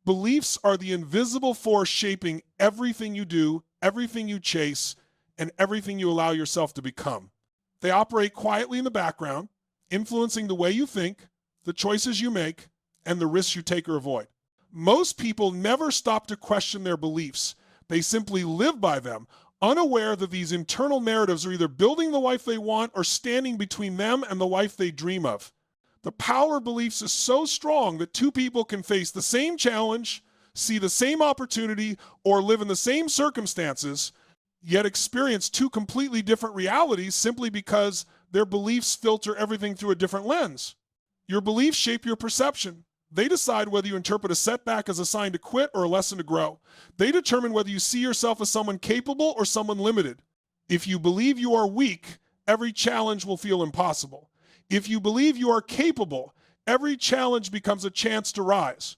Beliefs are the invisible force shaping everything you do, everything you chase, and everything you allow yourself to become. They operate quietly in the background, influencing the way you think, the choices you make, and the risks you take or avoid. Most people never stop to question their beliefs. They simply live by them, unaware that these internal narratives are either building the life they want or standing between them and the life they dream of. The power of beliefs is so strong that two people can face the same challenge, see the same opportunity, or live in the same circumstances, yet experience two completely different realities simply because their beliefs filter everything through a different lens. Your beliefs shape your perception. They decide whether you interpret a setback as a sign to quit or a lesson to grow. They determine whether you see yourself as someone capable or someone limited. If you believe you are weak, every challenge will feel impossible. If you believe you are capable, every challenge becomes a chance to rise.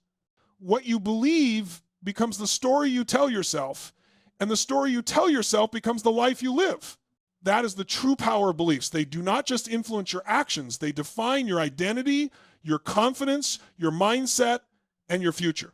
What you believe becomes the story you tell yourself, and the story you tell yourself becomes the life you live. That is the true power of beliefs. They do not just influence your actions, they define your identity, your confidence, your mindset, and your future.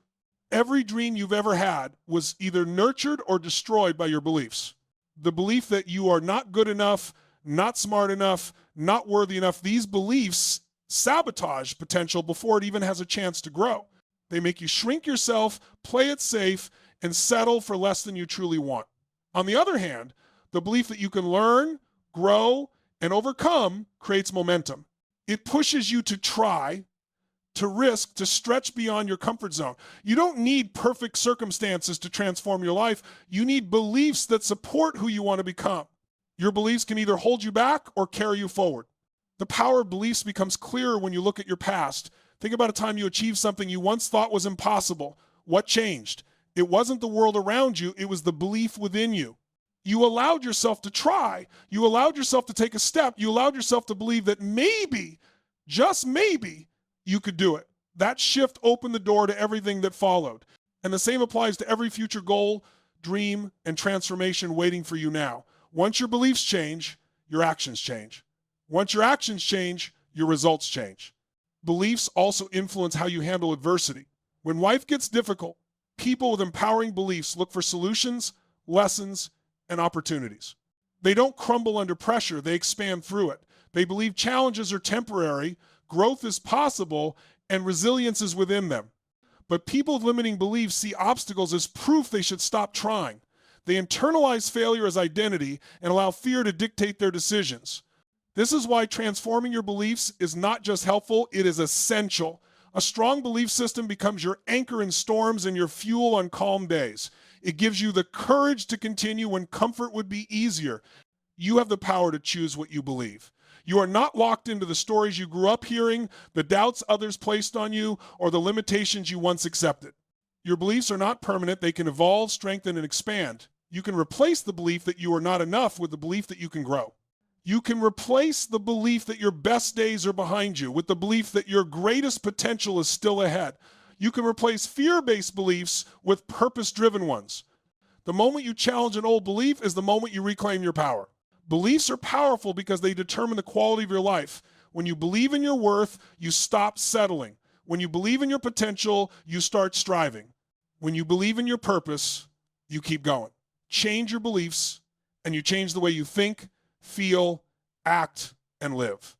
Every dream you've ever had was either nurtured or destroyed by your beliefs. The belief that you are not good enough, not smart enough, not worthy enough, these beliefs sabotage potential before it even has a chance to grow. They make you shrink yourself, play it safe, and settle for less than you truly want. On the other hand, the belief that you can learn, grow, and overcome creates momentum. It pushes you to try, to risk, to stretch beyond your comfort zone. You don't need perfect circumstances to transform your life. You need beliefs that support who you want to become. Your beliefs can either hold you back or carry you forward. The power of beliefs becomes clearer when you look at your past. Think about a time you achieved something you once thought was impossible. What changed? It wasn't the world around you, it was the belief within you. You allowed yourself to try. You allowed yourself to take a step. You allowed yourself to believe that maybe, just maybe, you could do it. That shift opened the door to everything that followed. And the same applies to every future goal, dream, and transformation waiting for you now. Once your beliefs change, your actions change. Once your actions change, your results change. Beliefs also influence how you handle adversity. When life gets difficult, people with empowering beliefs look for solutions, lessons, and opportunities. They don't crumble under pressure, they expand through it. They believe challenges are temporary, growth is possible, and resilience is within them. But people with limiting beliefs see obstacles as proof they should stop trying. They internalize failure as identity and allow fear to dictate their decisions. This is why transforming your beliefs is not just helpful, it is essential. A strong belief system becomes your anchor in storms and your fuel on calm days. It gives you the courage to continue when comfort would be easier. You have the power to choose what you believe. You are not locked into the stories you grew up hearing, the doubts others placed on you, or the limitations you once accepted. Your beliefs are not permanent. They can evolve, strengthen, and expand. You can replace the belief that you are not enough with the belief that you can grow. You can replace the belief that your best days are behind you with the belief that your greatest potential is still ahead. You can replace fear-based beliefs with purpose-driven ones. The moment you challenge an old belief is the moment you reclaim your power. Beliefs are powerful because they determine the quality of your life. When you believe in your worth, you stop settling. When you believe in your potential, you start striving. When you believe in your purpose, you keep going. Change your beliefs, and you change the way you think, feel, act, and live.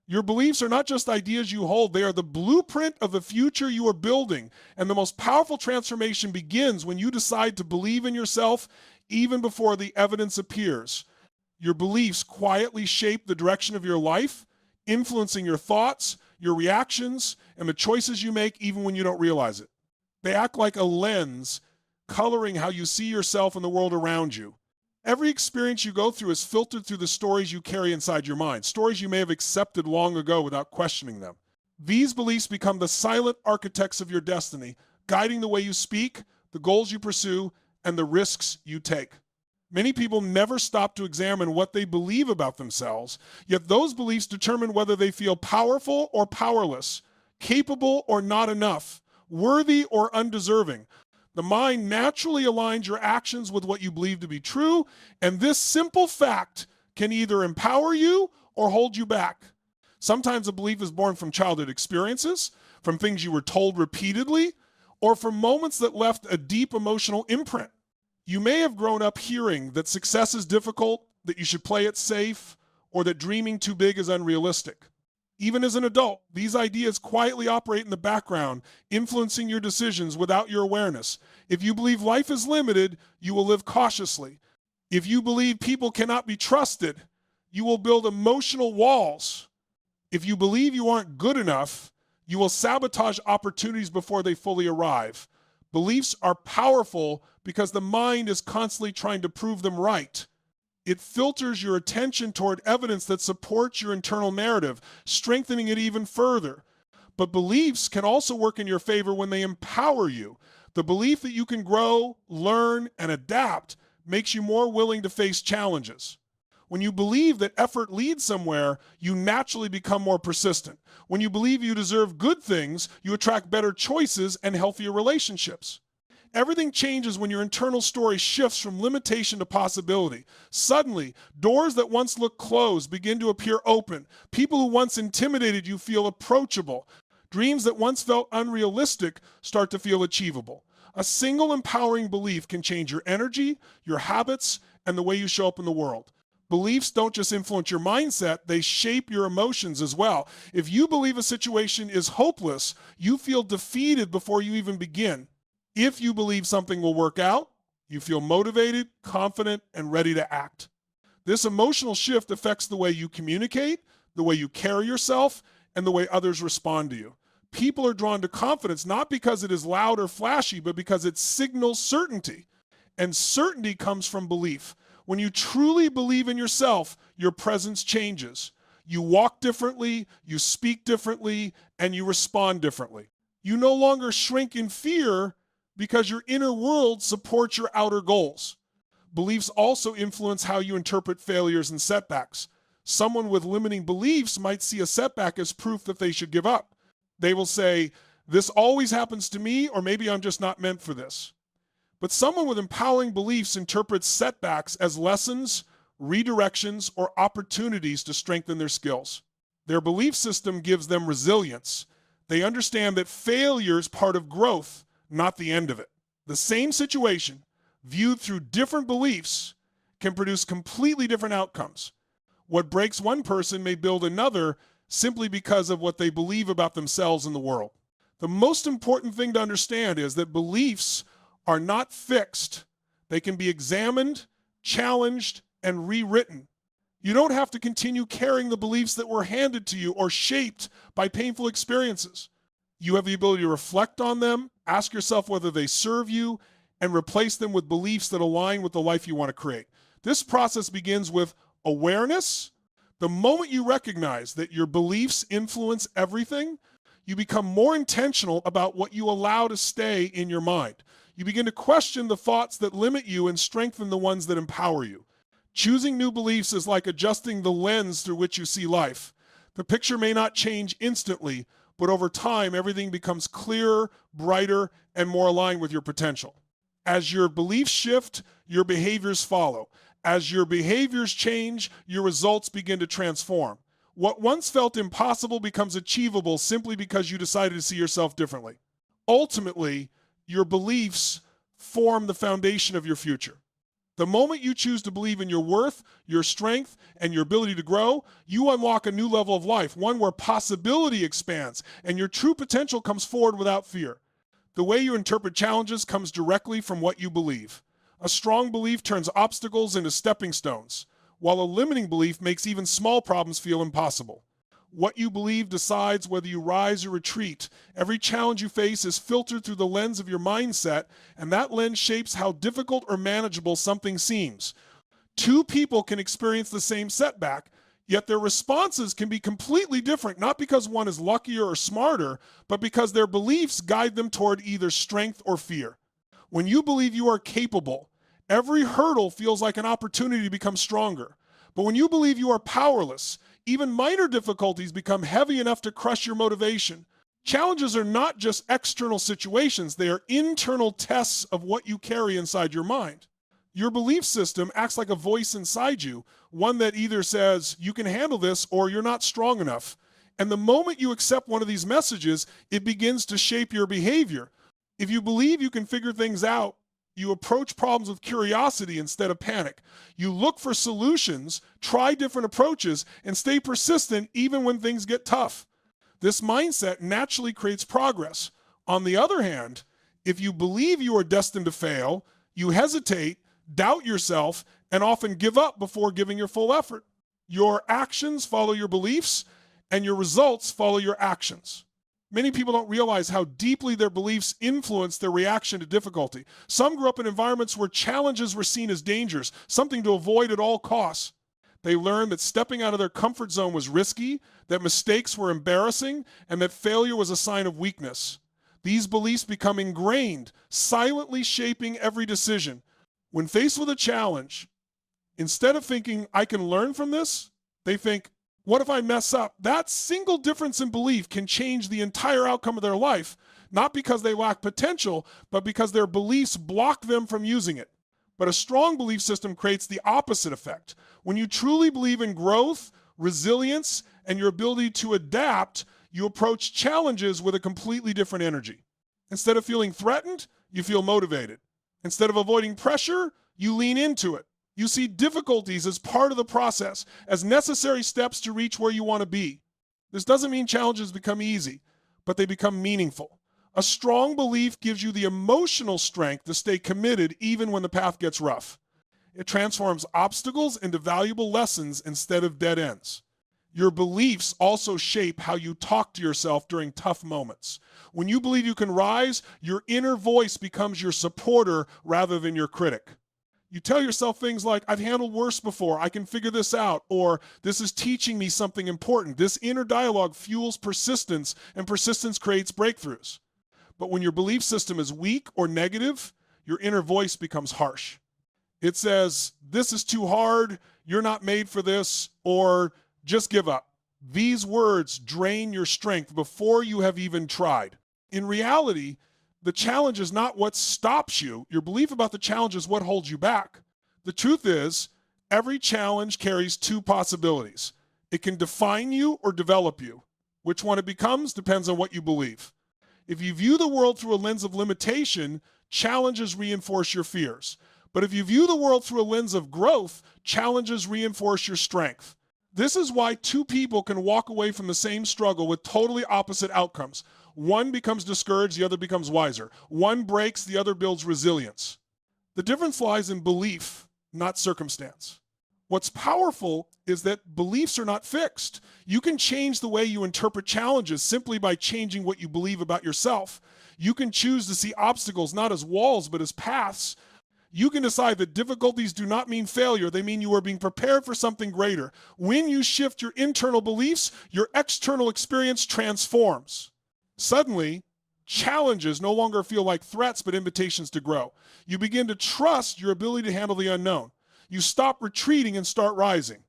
Your beliefs are not just ideas you hold, they are the blueprint of the future you are building. And the most powerful transformation begins when you decide to believe in yourself even before the evidence appears. Your beliefs quietly shape the direction of your life, influencing your thoughts, your reactions, and the choices you make even when you don't realize it. They act like a lens, coloring how you see yourself and the world around you. Every experience you go through is filtered through the stories you carry inside your mind, stories you may have accepted long ago without questioning them. These beliefs become the silent architects of your destiny, guiding the way you speak, the goals you pursue, and the risks you take. Many people never stop to examine what they believe about themselves, yet those beliefs determine whether they feel powerful or powerless, capable or not enough, worthy or undeserving. The mind naturally aligns your actions with what you believe to be true, and this simple fact can either empower you or hold you back. Sometimes a belief is born from childhood experiences, from things you were told repeatedly, or from moments that left a deep emotional imprint. You may have grown up hearing that success is difficult, that you should play it safe, or that dreaming too big is unrealistic. Even as an adult, these ideas quietly operate in the background, influencing your decisions without your awareness. If you believe life is limited, you will live cautiously. If you believe people cannot be trusted, you will build emotional walls. If you believe you aren't good enough, you will sabotage opportunities before they fully arrive. Beliefs are powerful because the mind is constantly trying to prove them right. It filters your attention toward evidence that supports your internal narrative, strengthening it even further. But beliefs can also work in your favor when they empower you. The belief that you can grow, learn, and adapt makes you more willing to face challenges. When you believe that effort leads somewhere, you naturally become more persistent. When you believe you deserve good things, you attract better choices and healthier relationships. Everything changes when your internal story shifts from limitation to possibility. Suddenly, doors that once looked closed begin to appear open. People who once intimidated you feel approachable. Dreams that once felt unrealistic start to feel achievable. A single empowering belief can change your energy, your habits, and the way you show up in the world. Beliefs don't just influence your mindset, they shape your emotions as well. If you believe a situation is hopeless, you feel defeated before you even begin. If you believe something will work out, you feel motivated, confident, and ready to act. This emotional shift affects the way you communicate, the way you carry yourself, and the way others respond to you. People are drawn to confidence not because it is loud or flashy, but because it signals certainty. And certainty comes from belief. When you truly believe in yourself, your presence changes. You walk differently, you speak differently, and you respond differently. You no longer shrink in fear because your inner world supports your outer goals. Beliefs also influence how you interpret failures and setbacks. Someone with limiting beliefs might see a setback as proof that they should give up. They will say, "This always happens to me," or "Maybe I'm just not meant for this." But someone with empowering beliefs interprets setbacks as lessons, redirections, or opportunities to strengthen their skills. Their belief system gives them resilience. They understand that failure is part of growth, not the end of it. The same situation, viewed through different beliefs, can produce completely different outcomes. What breaks one person may build another simply because of what they believe about themselves and the world. The most important thing to understand is that beliefs are not fixed. They can be examined, challenged, and rewritten. You don't have to continue carrying the beliefs that were handed to you or shaped by painful experiences. You have the ability to reflect on them, ask yourself whether they serve you, and replace them with beliefs that align with the life you want to create. This process begins with awareness. The moment you recognize that your beliefs influence everything, you become more intentional about what you allow to stay in your mind. You begin to question the thoughts that limit you and strengthen the ones that empower you. Choosing new beliefs is like adjusting the lens through which you see life. The picture may not change instantly, but over time, everything becomes clearer, brighter, and more aligned with your potential. As your beliefs shift, your behaviors follow. As your behaviors change, your results begin to transform. What once felt impossible becomes achievable simply because you decided to see yourself differently. Ultimately, your beliefs form the foundation of your future. The moment you choose to believe in your worth, your strength, and your ability to grow, you unlock a new level of life, one where possibility expands and your true potential comes forward without fear. The way you interpret challenges comes directly from what you believe. A strong belief turns obstacles into stepping stones, while a limiting belief makes even small problems feel impossible. What you believe decides whether you rise or retreat. Every challenge you face is filtered through the lens of your mindset, and that lens shapes how difficult or manageable something seems. Two people can experience the same setback, yet their responses can be completely different, not because one is luckier or smarter, but because their beliefs guide them toward either strength or fear. When you believe you are capable, every hurdle feels like an opportunity to become stronger. But when you believe you are powerless, even minor difficulties become heavy enough to crush your motivation. Challenges are not just external situations, they are internal tests of what you carry inside your mind. Your belief system acts like a voice inside you, one that either says, "You can handle this," or "You're not strong enough." And the moment you accept one of these messages, it begins to shape your behavior. If you believe you can figure things out, you approach problems with curiosity instead of panic. You look for solutions, try different approaches, and stay persistent even when things get tough. This mindset naturally creates progress. On the other hand, if you believe you are destined to fail, you hesitate, doubt yourself, and often give up before giving your full effort. Your actions follow your beliefs, and your results follow your actions. Many people don't realize how deeply their beliefs influence their reaction to difficulty. Some grew up in environments where challenges were seen as dangers, something to avoid at all costs. They learned that stepping out of their comfort zone was risky, that mistakes were embarrassing, and that failure was a sign of weakness. These beliefs become ingrained, silently shaping every decision. When faced with a challenge, instead of thinking, I can learn from this, they think, what if I mess up? That single difference in belief can change the entire outcome of their life, not because they lack potential, but because their beliefs block them from using it. But a strong belief system creates the opposite effect. When you truly believe in growth, resilience, and your ability to adapt, you approach challenges with a completely different energy. Instead of feeling threatened, you feel motivated. Instead of avoiding pressure, you lean into it. You see difficulties as part of the process, as necessary steps to reach where you want to be. This doesn't mean challenges become easy, but they become meaningful. A strong belief gives you the emotional strength to stay committed even when the path gets rough. It transforms obstacles into valuable lessons instead of dead ends. Your beliefs also shape how you talk to yourself during tough moments. When you believe you can rise, your inner voice becomes your supporter rather than your critic. You tell yourself things like, I've handled worse before, I can figure this out, or this is teaching me something important. This inner dialogue fuels persistence, and persistence creates breakthroughs. But when your belief system is weak or negative, your inner voice becomes harsh. It says, this is too hard, you're not made for this, or just give up. These words drain your strength before you have even tried. In reality, the challenge is not what stops you. Your belief about the challenge is what holds you back. The truth is, every challenge carries two possibilities. It can define you or develop you. Which one it becomes depends on what you believe. If you view the world through a lens of limitation, challenges reinforce your fears. But if you view the world through a lens of growth, challenges reinforce your strength. This is why two people can walk away from the same struggle with totally opposite outcomes. One becomes discouraged, the other becomes wiser. One breaks, the other builds resilience. The difference lies in belief, not circumstance. What's powerful is that beliefs are not fixed. You can change the way you interpret challenges simply by changing what you believe about yourself. You can choose to see obstacles not as walls, but as paths. You can decide that difficulties do not mean failure. They mean you are being prepared for something greater. When you shift your internal beliefs, your external experience transforms. Suddenly, challenges no longer feel like threats, but invitations to grow. You begin to trust your ability to handle the unknown. You stop retreating and start rising.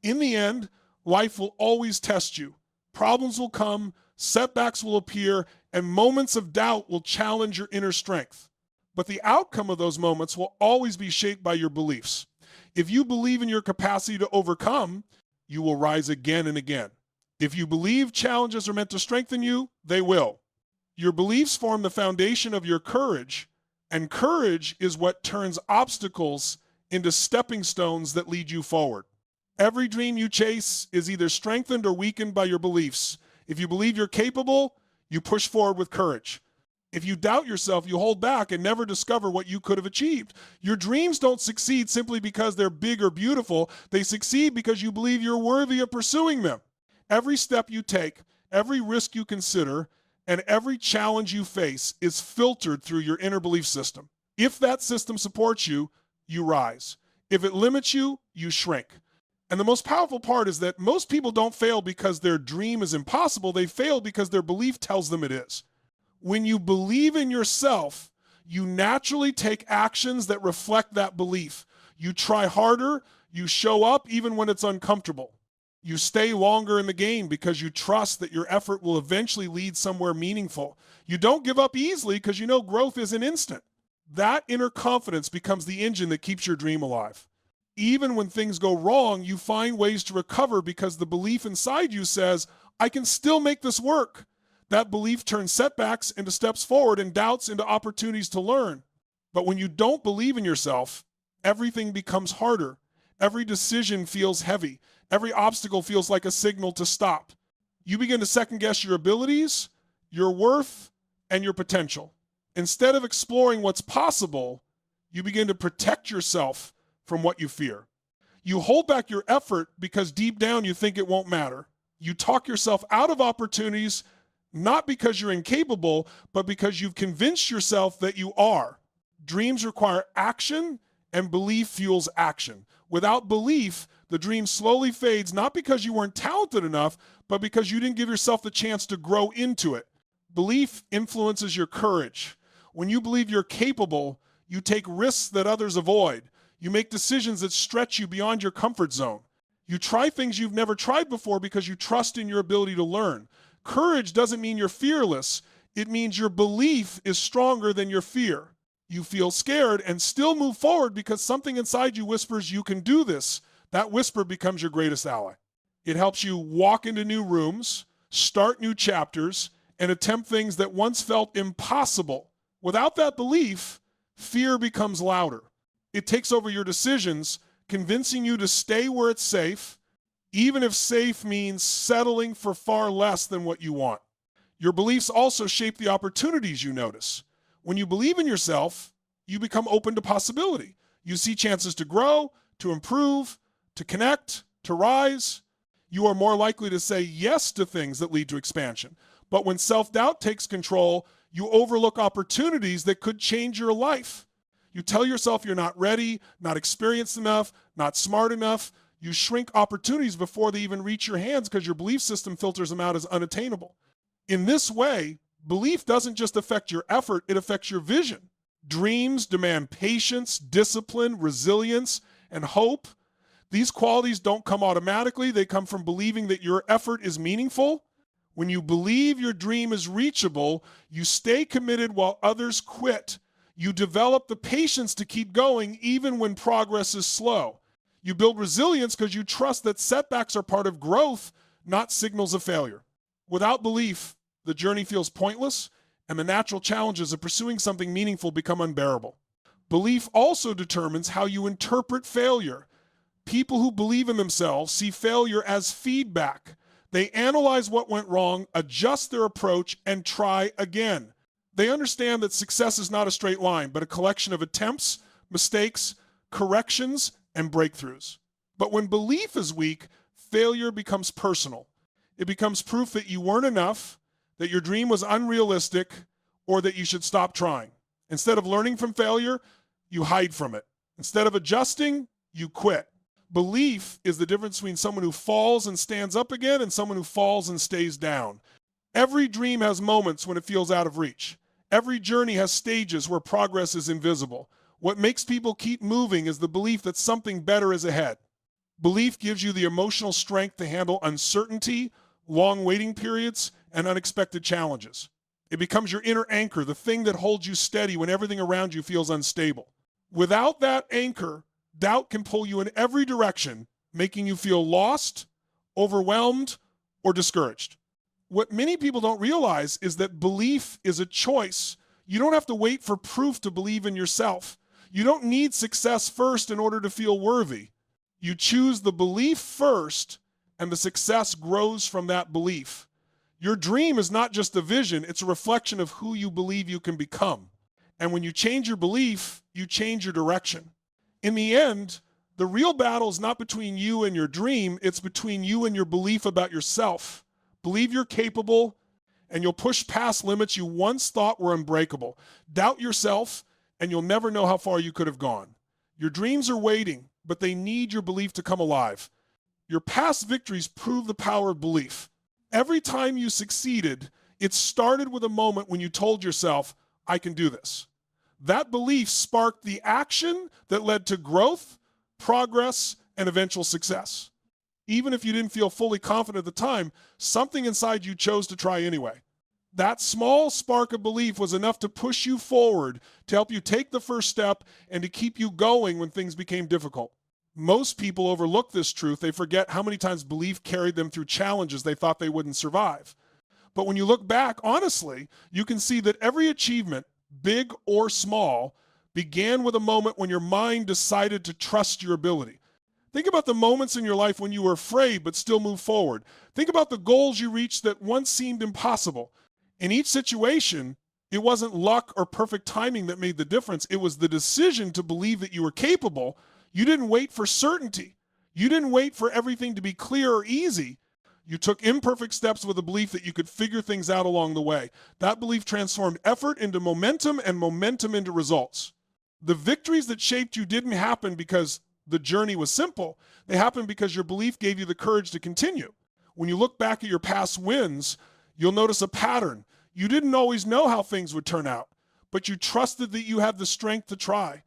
In the end, life will always test you. Problems will come, setbacks will appear, and moments of doubt will challenge your inner strength. But the outcome of those moments will always be shaped by your beliefs. If you believe in your capacity to overcome, you will rise again and again. If you believe challenges are meant to strengthen you, they will. Your beliefs form the foundation of your courage, and courage is what turns obstacles into stepping stones that lead you forward. Every dream you chase is either strengthened or weakened by your beliefs. If you believe you're capable, you push forward with courage. If you doubt yourself, you hold back and never discover what you could have achieved. Your dreams don't succeed simply because they're big or beautiful. They succeed because you believe you're worthy of pursuing them. Every step you take, every risk you consider, and every challenge you face is filtered through your inner belief system. If that system supports you, you rise. If it limits you, you shrink. And the most powerful part is that most people don't fail because their dream is impossible. They fail because their belief tells them it is. When you believe in yourself, you naturally take actions that reflect that belief. You try harder, you show up even when it's uncomfortable. You stay longer in the game because you trust that your effort will eventually lead somewhere meaningful. You don't give up easily because you know growth isn't instant. That inner confidence becomes the engine that keeps your dream alive. Even when things go wrong, you find ways to recover because the belief inside you says, I can still make this work. That belief turns setbacks into steps forward and doubts into opportunities to learn. But when you don't believe in yourself, everything becomes harder. Every decision feels heavy. Every obstacle feels like a signal to stop. You begin to second guess your abilities, your worth, and your potential. Instead of exploring what's possible, you begin to protect yourself from what you fear. You hold back your effort because deep down you think it won't matter. You talk yourself out of opportunities, not because you're incapable, but because you've convinced yourself that you are. Dreams require action, and belief fuels action. Without belief, the dream slowly fades, not because you weren't talented enough, but because you didn't give yourself the chance to grow into it. Belief influences your courage. When you believe you're capable, you take risks that others avoid. You make decisions that stretch you beyond your comfort zone. You try things you've never tried before because you trust in your ability to learn. Courage doesn't mean you're fearless. It means your belief is stronger than your fear. You feel scared and still move forward because something inside you whispers you can do this. That whisper becomes your greatest ally. It helps you walk into new rooms, start new chapters, and attempt things that once felt impossible. Without that belief, fear becomes louder. It takes over your decisions, convincing you to stay where it's safe, even if safe means settling for far less than what you want. Your beliefs also shape the opportunities you notice. When you believe in yourself, you become open to possibility. You see chances to grow, to improve, to connect, to rise. You are more likely to say yes to things that lead to expansion. But when self-doubt takes control, you overlook opportunities that could change your life. You tell yourself you're not ready, not experienced enough, not smart enough. You shrink opportunities before they even reach your hands because your belief system filters them out as unattainable. In this way, belief doesn't just affect your effort, it affects your vision. Dreams demand patience, discipline, resilience, and hope. These qualities don't come automatically. They come from believing that your effort is meaningful. When you believe your dream is reachable, you stay committed while others quit. You develop the patience to keep going even when progress is slow. You build resilience because you trust that setbacks are part of growth, not signals of failure. Without belief, the journey feels pointless, and the natural challenges of pursuing something meaningful become unbearable. Belief also determines how you interpret failure. People who believe in themselves see failure as feedback. They analyze what went wrong, adjust their approach, and try again. They understand that success is not a straight line, but a collection of attempts, mistakes, corrections, and breakthroughs. But when belief is weak, failure becomes personal. It becomes proof that you weren't enough, that your dream was unrealistic, or that you should stop trying. Instead of learning from failure, you hide from it. Instead of adjusting, you quit. Belief is the difference between someone who falls and stands up again and someone who falls and stays down. Every dream has moments when it feels out of reach. Every journey has stages where progress is invisible. What makes people keep moving is the belief that something better is ahead. Belief gives you the emotional strength to handle uncertainty, long waiting periods, and unexpected challenges. It becomes your inner anchor, the thing that holds you steady when everything around you feels unstable. Without that anchor, doubt can pull you in every direction, making you feel lost, overwhelmed, or discouraged. What many people don't realize is that belief is a choice. You don't have to wait for proof to believe in yourself. You don't need success first in order to feel worthy. You choose the belief first, and the success grows from that belief. Your dream is not just a vision, it's a reflection of who you believe you can become. And when you change your belief, you change your direction. In the end, the real battle is not between you and your dream, it's between you and your belief about yourself. Believe you're capable, and you'll push past limits you once thought were unbreakable. Doubt yourself, and you'll never know how far you could have gone. Your dreams are waiting, but they need your belief to come alive. Your past victories prove the power of belief. Every time you succeeded, it started with a moment when you told yourself, I can do this. That belief sparked the action that led to growth, progress, and eventual success. Even if you didn't feel fully confident at the time, something inside you chose to try anyway. That small spark of belief was enough to push you forward, to help you take the first step, and to keep you going when things became difficult. Most people overlook this truth. They forget how many times belief carried them through challenges they thought they wouldn't survive. But when you look back, honestly, you can see that every achievement, big or small, began with a moment when your mind decided to trust your ability. Think about the moments in your life when you were afraid but still moved forward. Think about the goals you reached that once seemed impossible. In each situation, it wasn't luck or perfect timing that made the difference. It was the decision to believe that you were capable. You didn't wait for certainty. You didn't wait for everything to be clear or easy. You took imperfect steps with a belief that you could figure things out along the way. That belief transformed effort into momentum and momentum into results. The victories that shaped you didn't happen because the journey was simple. They happened because your belief gave you the courage to continue. When you look back at your past wins, you'll notice a pattern. You didn't always know how things would turn out, but you trusted that you had the strength to try.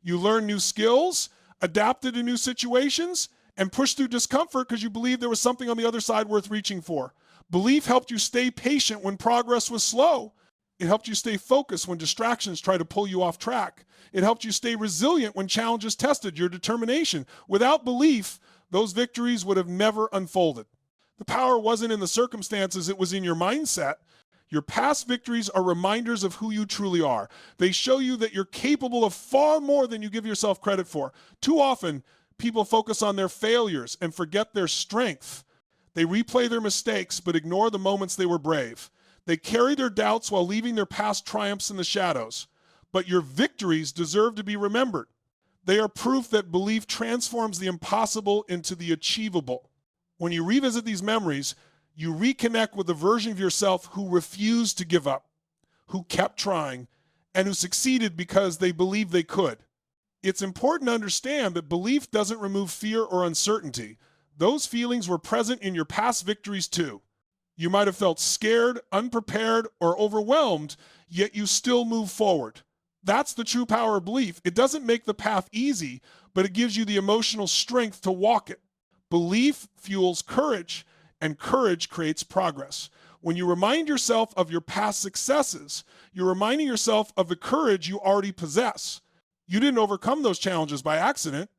You learned new skills, adapted to new situations, and pushed through discomfort because you believed there was something on the other side worth reaching for. Belief helped you stay patient when progress was slow. It helped you stay focused when distractions tried to pull you off track. It helped you stay resilient when challenges tested your determination. Without belief, those victories would have never unfolded. The power wasn't in the circumstances, it was in your mindset. Your past victories are reminders of who you truly are. They show you that you're capable of far more than you give yourself credit for. Too often, people focus on their failures and forget their strength. They replay their mistakes but ignore the moments they were brave. They carry their doubts while leaving their past triumphs in the shadows. But your victories deserve to be remembered. They are proof that belief transforms the impossible into the achievable. When you revisit these memories, you reconnect with the version of yourself who refused to give up, who kept trying, and who succeeded because they believed they could. It's important to understand that belief doesn't remove fear or uncertainty. Those feelings were present in your past victories too. You might have felt scared, unprepared, or overwhelmed, yet you still move forward. That's the true power of belief. It doesn't make the path easy, but it gives you the emotional strength to walk it. Belief fuels courage, and courage creates progress. When you remind yourself of your past successes, you're reminding yourself of the courage you already possess. You didn't overcome those challenges by accident.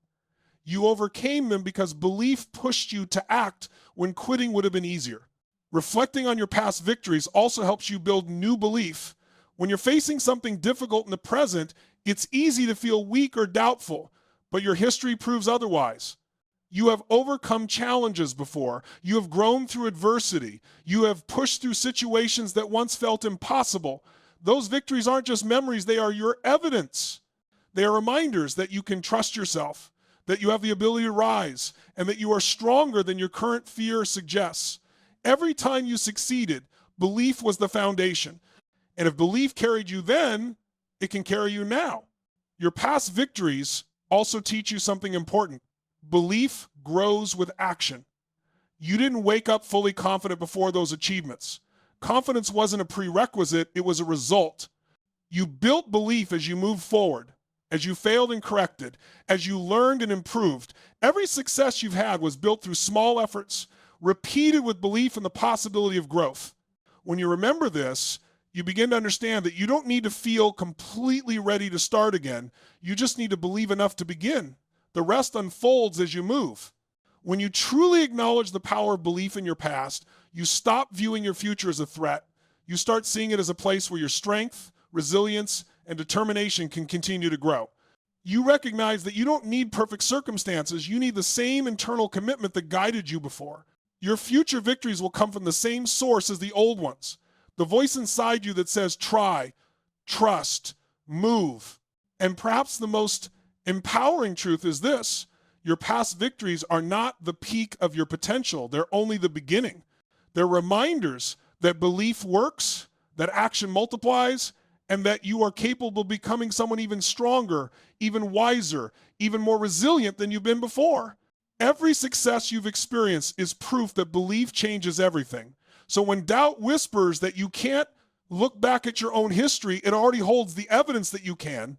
You overcame them because belief pushed you to act when quitting would have been easier. Reflecting on your past victories also helps you build new belief. When you're facing something difficult in the present, it's easy to feel weak or doubtful, but your history proves otherwise. You have overcome challenges before. You have grown through adversity. You have pushed through situations that once felt impossible. Those victories aren't just memories, they are your evidence. They are reminders that you can trust yourself, that you have the ability to rise, and that you are stronger than your current fear suggests. Every time you succeeded, belief was the foundation. And if belief carried you then, it can carry you now. Your past victories also teach you something important. Belief grows with action. You didn't wake up fully confident before those achievements. Confidence wasn't a prerequisite, it was a result. You built belief as you moved forward, as you failed and corrected, as you learned and improved. Every success you've had was built through small efforts, repeated with belief in the possibility of growth. When you remember this, you begin to understand that you don't need to feel completely ready to start again. You just need to believe enough to begin. The rest unfolds as you move. When you truly acknowledge the power of belief in your past, you stop viewing your future as a threat. You start seeing it as a place where your strength, resilience, and determination can continue to grow. You recognize that you don't need perfect circumstances. You need the same internal commitment that guided you before. Your future victories will come from the same source as the old ones. The voice inside you that says, try, trust, move. And perhaps the most empowering truth is this: your past victories are not the peak of your potential. They're only the beginning. They're reminders that belief works, that action multiplies, and that you are capable of becoming someone even stronger, even wiser, even more resilient than you've been before. Every success you've experienced is proof that belief changes everything. So when doubt whispers that you can't look back at your own history, it already holds the evidence that you can.